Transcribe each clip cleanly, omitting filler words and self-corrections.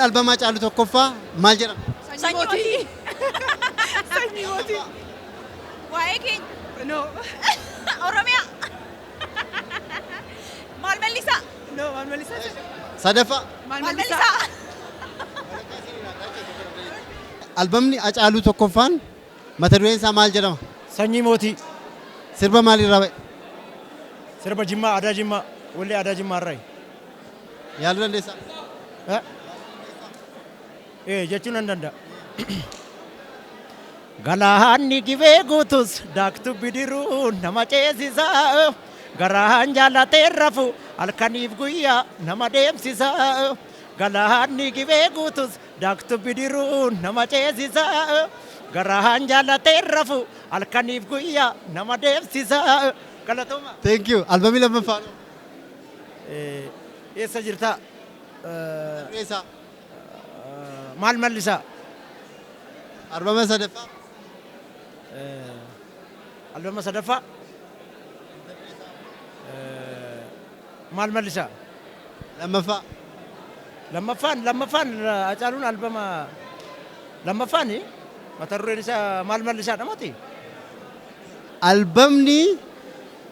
albamaa caalu tokkoffaa maal jedhama? Sanyooti. Sanyooti. Waa'ee keenya. No. Oromiyaa. Maal Mellisaa? No, maal Mellisaa. Sadaffaa. Maal Mellisaa. Albamni Hacaaluu tokkoffaan mata dureen isaa maal jedhama? Sanyii mootii. Sirba maalirraa ba'e? Sirba Jimmaa, aadaa Jimmaa, wallee aadaa Jimmaa irraa. Yaaluu dandeessaa? Jechuun nan danda'a. Galaanni gibee guutus daaktu bidiruu nama ceesisaa. Garaan jaallatee rafu halkaniif guyyaa nama deemsisaa. Galaanni gibee guutus daaktu bidiruu nama ceesisaa. Garaan jaallatee rafu halkaniif guyyaa nama deemsisaa. Galatooma. Thank you. Albamii lammaffaa. Eessa jirtaa? Eessa? Maal Mellisaa? Albama sadaffaa. Albama sadaffaa? Maal Mellisaa? Lammaffaa. Lammaffaan Hacaaluun albama lammaffaani mata dureen isaa maal Mellisaa dhamati? Albamni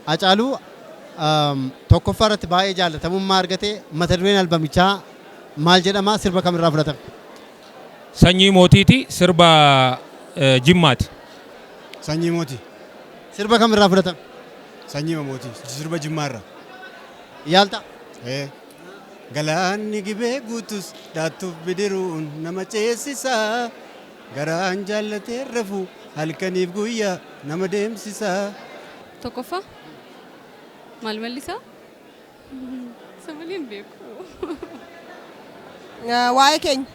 Hacaaluu tokkoffaa irratti baay'ee jaallatamummaa argate mata dureen albamichaa maal jedhama? Sirba kamirraa fudhatame? Sanyii mootiiti sirba Jimmaati. Sanyii mootii. Sirba kamirraa fudhatame? Sanyii mootii. Sirba Jimmaarraa. Yaalta? Galaanni gibee guutus daattuuf bidiruun nama ceesisaa. Garaan jaallatee rafu halkaniif guyyaa nama deemsisaa. Tokkoffaa? Maal Mellisaa? Samalee hin beeku. Waa'ee keenya.